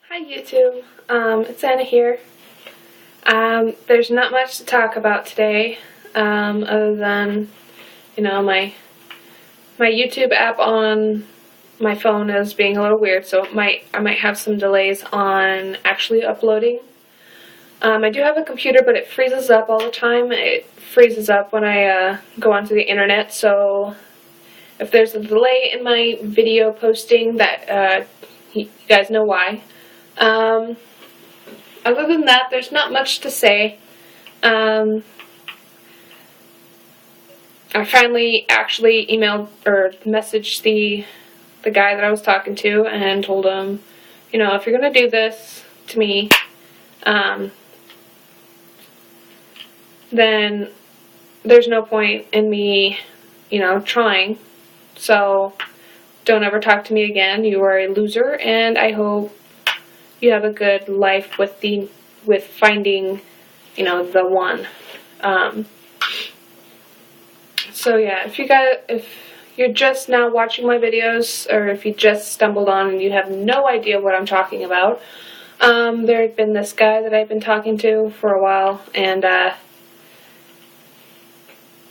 Hi YouTube, it's Anna here. There's not much to talk about today, other than, my YouTube app on my phone is being a little weird, so I might have some delays on actually uploading. I do have a computer, but it freezes up all the time. It freezes up when I go onto the internet, so if there's a delay in my video posting, that you guys know why. Other than that, there's not much to say. I finally actually emailed or messaged the guy that I was talking to and told him, if you're going to do this to me, then there's no point in me, trying. So don't ever talk to me again. You are a loser, and I hope you have a good life with finding, the one. So yeah, if you're just now watching my videos, or if you just stumbled on and you have no idea what I'm talking about, there had been this guy that I've been talking to for a while, and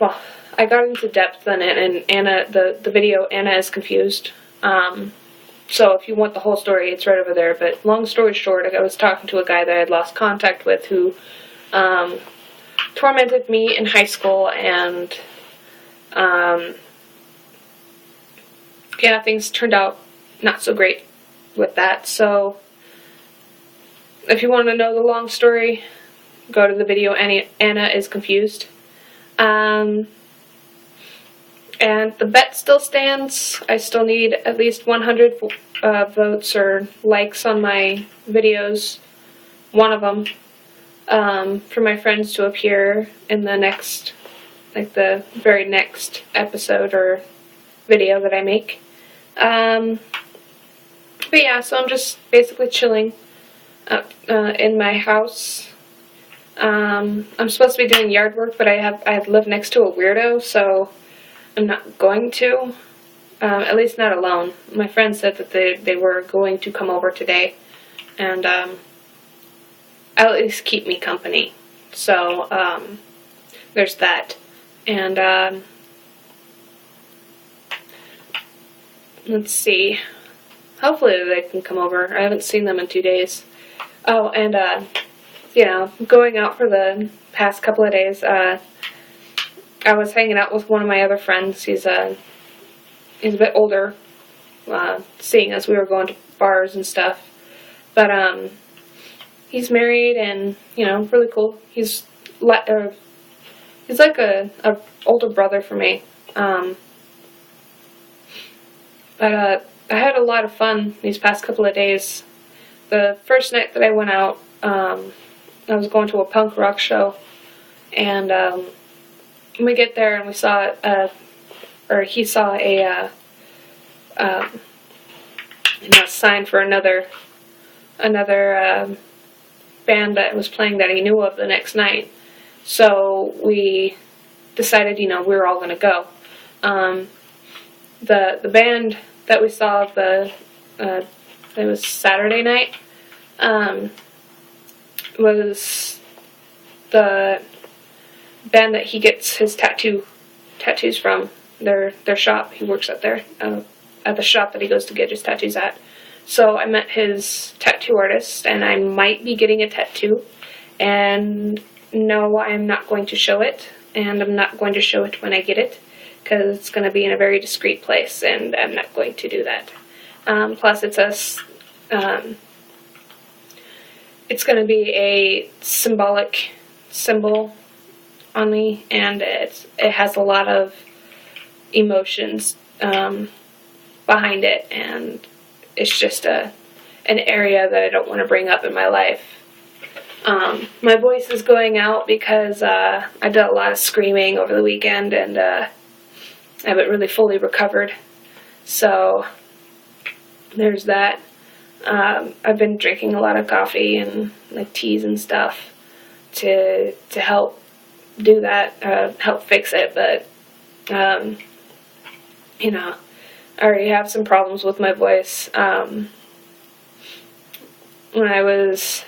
well, I got into depth on it, and Anna, the video, Anna is confused. So if you want the whole story, it's right over there. But long story short, I was talking to a guy that I had lost contact with who tormented me in high school, and yeah, things turned out not so great with that. So if you want to know the long story, go to the video. Anna is confused. And the bet still stands. I still need at least 100 votes or likes on my videos, one of them, for my friends to appear in the next, the very next episode or video that I make. But yeah, so I'm just basically chilling in my house. I'm supposed to be doing yard work, but I live next to a weirdo, so I'm not going to, at least not alone. My friend said that they were going to come over today, and at least keep me company. So there's that. And let's see. Hopefully they can come over. I haven't seen them in 2 days. Oh, and going out for the past couple of days, I was hanging out with one of my other friends. He's a bit older, seeing as we were going to bars and stuff. But he's married and really cool. He's like a older brother for me. But I had a lot of fun these past couple of days. The first night that I went out, I was going to a punk rock show, and we get there and we saw, he saw a sign for another band that was playing that he knew of the next night. So we decided, we were all going to go. The band that we saw, it was Saturday night, was the band that he gets his tattoos from, their shop. He works at the shop that he goes to get his tattoos at. So I met his tattoo artist, and I might be getting a tattoo, and no, I'm not going to show it, and I'm not going to show it when I get it, because it's going to be in a very discreet place, and I'm not going to do that. Plus it's going to be a symbolic symbol on me, and it has a lot of emotions behind it, and it's just an area that I don't want to bring up in my life. My voice is going out because I did a lot of screaming over the weekend, and I haven't really fully recovered, so there's that. I've been drinking a lot of coffee and teas and stuff to help do that, help fix it, but I already have some problems with my voice. when I was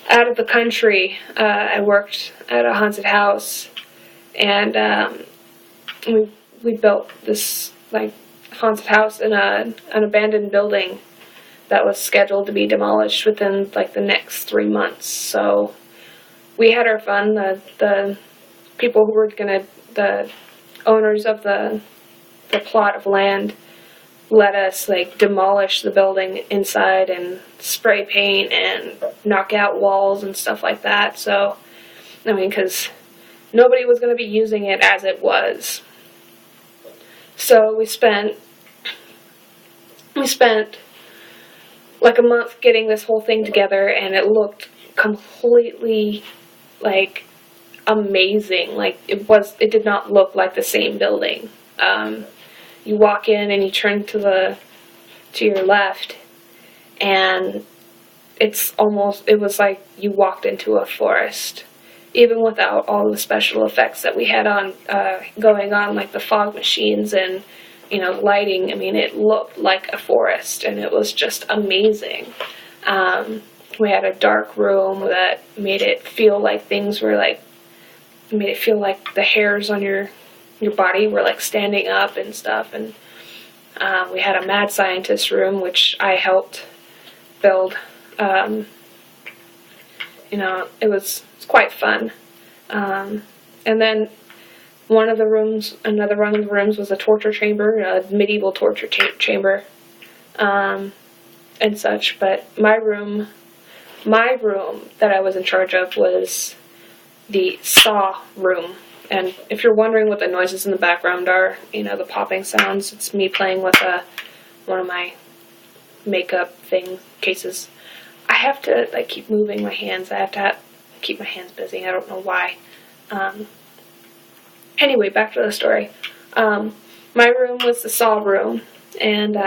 out of the country, I worked at a haunted house, and we built this like haunted house in an abandoned building that was scheduled to be demolished within like the next 3 months. So we had our fun. The people who were the owners of the plot of land let us like demolish the building inside and spray paint and knock out walls and stuff like that. So, I mean, because nobody was going to be using it as it was. So we spent like a month getting this whole thing together, and it looked completely like amazing. Like it did not look like the same building. You walk in and you turn to your left, and it was like you walked into a forest, even without all the special effects that we had on going on, like the fog machines and lighting. I mean, it looked like a forest, and it was just amazing. We had a dark room that made it feel like the hairs on your body were like standing up and stuff. And we had a mad scientist room, which I helped build. It was quite fun. And then another one of the rooms was a torture chamber, a medieval torture chamber, and such. But my room that I was in charge of was the saw room. And if you're wondering what the noises in the background are, the popping sounds, it's me playing with one of my makeup cases. I have to keep moving my hands. I have to keep my hands busy. I don't know why. Anyway, back to the story. My room was the saw room, and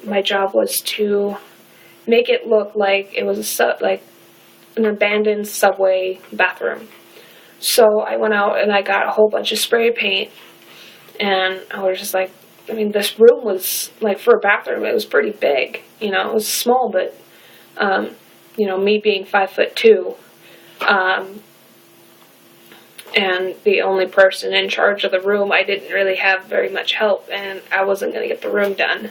my job was to make it look like it was an abandoned subway bathroom. So I went out and I got a whole bunch of spray paint, and I was just like, I mean, this room was, for a bathroom, it was pretty big. It was small, but, me being 5'2", and the only person in charge of the room, I didn't really have very much help, and I wasn't going to get the room done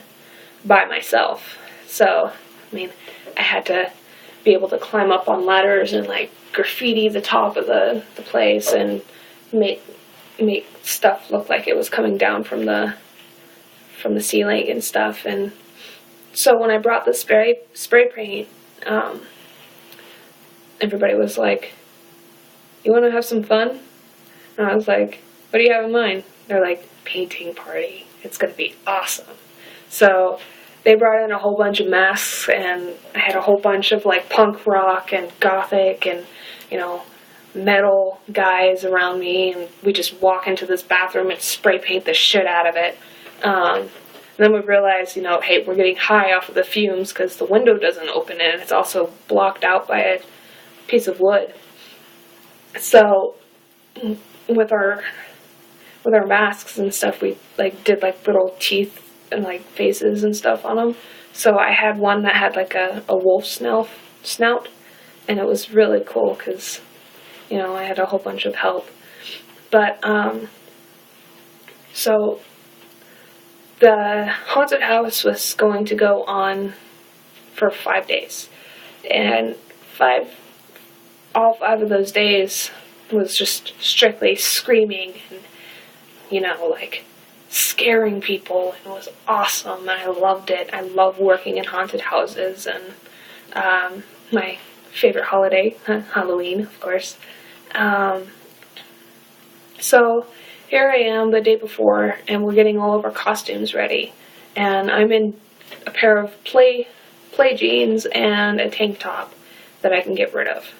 by myself. So, I mean, I had to be able to climb up on ladders and, graffiti the top of the place and make stuff look like it was coming down from the ceiling and stuff. And so when I brought the spray paint, everybody was like, "You want to have some fun?" And I was like, "What do you have in mind?" They're like, "Painting party. It's going to be awesome." So they brought in a whole bunch of masks, and I had a whole bunch of punk rock and gothic and metal guys around me, and we just walk into this bathroom and spray paint the shit out of it. And then we realized, hey, we're getting high off of the fumes because the window doesn't open, and it's also blocked out by a piece of wood. So with our masks and stuff, we did little teeth and faces and stuff on them. So I had one that had a wolf snout, and it was really cool because I had a whole bunch of help. But so the haunted house was going to go on for 5 days, and all 5 of those days was just strictly screaming and scaring people. It was awesome, and I loved it. I love working in haunted houses, and my favorite holiday, Halloween, of course. So here I am the day before, and we're getting all of our costumes ready, and I'm in a pair of play jeans and a tank top that I can get rid of,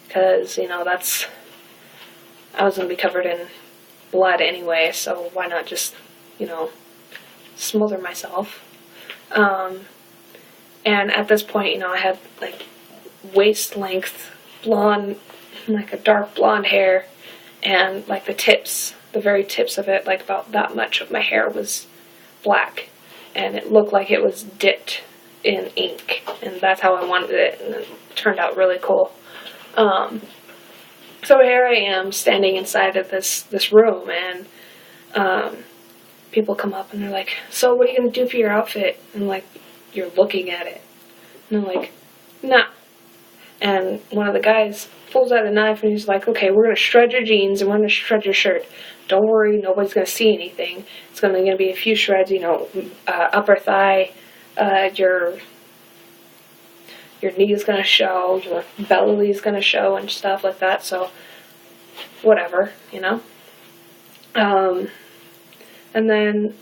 because I was going to be covered in blood anyway, so why not just smother myself. And at this point, I had waist length blonde, a dark blonde hair, and the very tips of it, about that much of my hair was black, and it looked like it was dipped in ink, and that's how I wanted it, and it turned out really cool. So here I am standing inside of this room, and people come up and they're like, "So what are you gonna do for your outfit?" And I'm like, "You're looking at it." And I'm like, "Nah." And one of the guys pulls out a knife and he's like, "Okay, we're gonna shred your jeans and we're gonna shred your shirt. Don't worry, nobody's gonna see anything. It's gonna be a few shreds, upper thigh, your knee is gonna show, your belly is gonna show, and stuff like that. So whatever, And then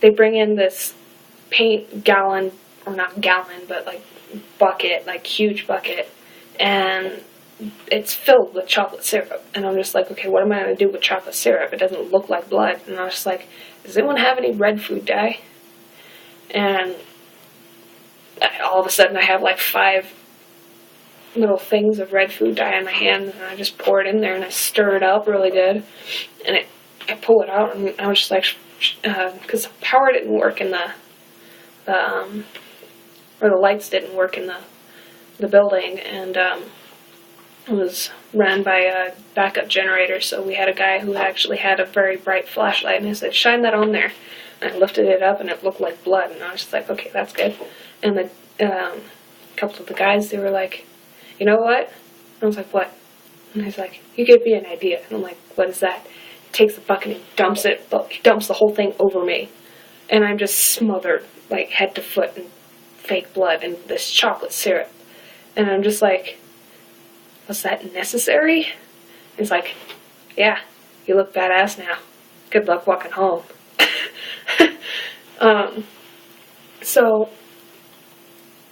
they bring in this paint gallon, or not gallon, but like bucket, like huge bucket, and it's filled with chocolate syrup. And I'm just like, okay, what am I going to do with chocolate syrup? It doesn't look like blood. And I was just like, does anyone have any red food dye? And all of a sudden I have like 5 little things of red food dye in my hand, and I just pour it in there and I stir it up really good, and I pull it out, and I was just like, because the power didn't work in or the lights didn't work in the building, and it was ran by a backup generator, so we had a guy who actually had a very bright flashlight, and he said, "Shine that on there." And I lifted it up, and it looked like blood, and I was just like, okay, that's good. And a couple of the guys, they were like, "You know what?" I was like, "What?" And he's like, "You gave me an idea." And I'm like, "What is that?" He takes the bucket and he dumps the whole thing over me, and I'm just smothered, like head to foot in fake blood and this chocolate syrup. And I'm just like, was that necessary? He's like, "Yeah, you look badass now. Good luck walking home." So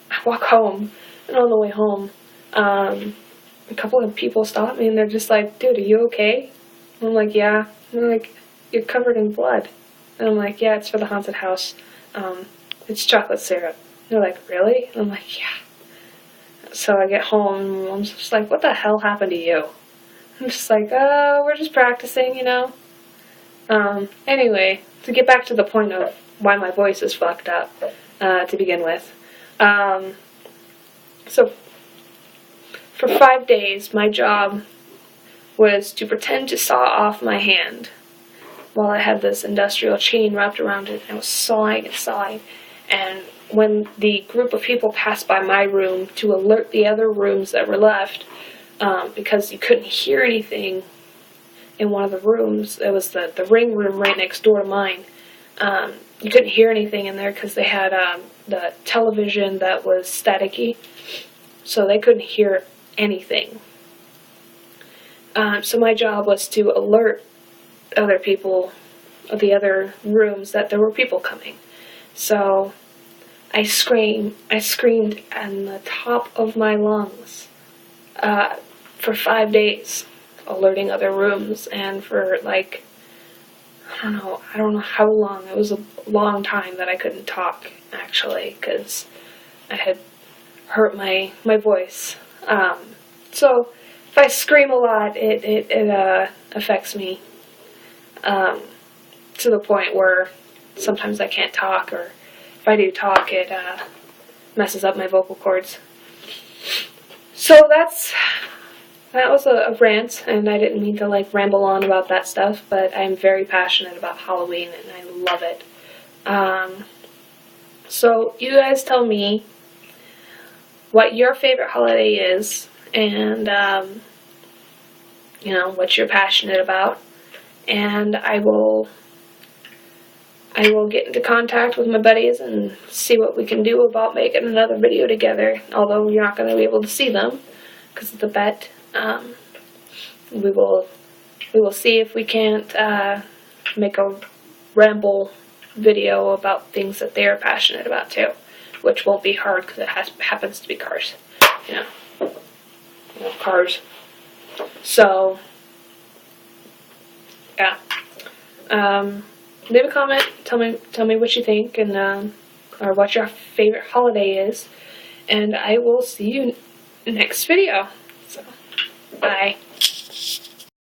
I walk home, and on the way home, a couple of people stop me, and they're just like, "Dude, are you okay?" And I'm like, "Yeah." And they're like, "You're covered in blood." And I'm like, "Yeah, it's for the haunted house. It's chocolate syrup." And they're like, "Really?" And I'm like, "Yeah." So I get home, and Mom's just like, "What the hell happened to you?" I'm just like, "Oh, we're just practicing, Anyway, to get back to the point of why my voice is fucked up, to begin with. So, for 5 days, my job was to pretend to saw off my hand while I had this industrial chain wrapped around it, and I was sawing and sawing. And when the group of people passed by my room to alert the other rooms that were left, because you couldn't hear anything in one of the rooms, it was the ring room right next door to mine, you couldn't hear anything in there because they had the television that was staticky, so they couldn't hear anything. So my job was to alert other people of the other rooms that there were people coming. So I screamed on the top of my lungs for 5 days, alerting other rooms, and for like, I don't know how long. It was a long time that I couldn't talk, actually, because I had hurt my voice. So if I scream a lot, it affects me to the point where sometimes I can't talk, or if I do talk, it messes up my vocal cords. So that was a rant, and I didn't mean to like ramble on about that stuff, but I'm very passionate about Halloween, and I love it. So you guys tell me what your favorite holiday is, and what you're passionate about, and I will get into contact with my buddies and see what we can do about making another video together, although you're not going to be able to see them because of the bet. We will see if we can't make a ramble video about things that they are passionate about too, which won't be hard because it happens to be cars, cars. So yeah, leave a comment. Tell me what you think, and or what your favorite holiday is, and I will see you next video. So bye.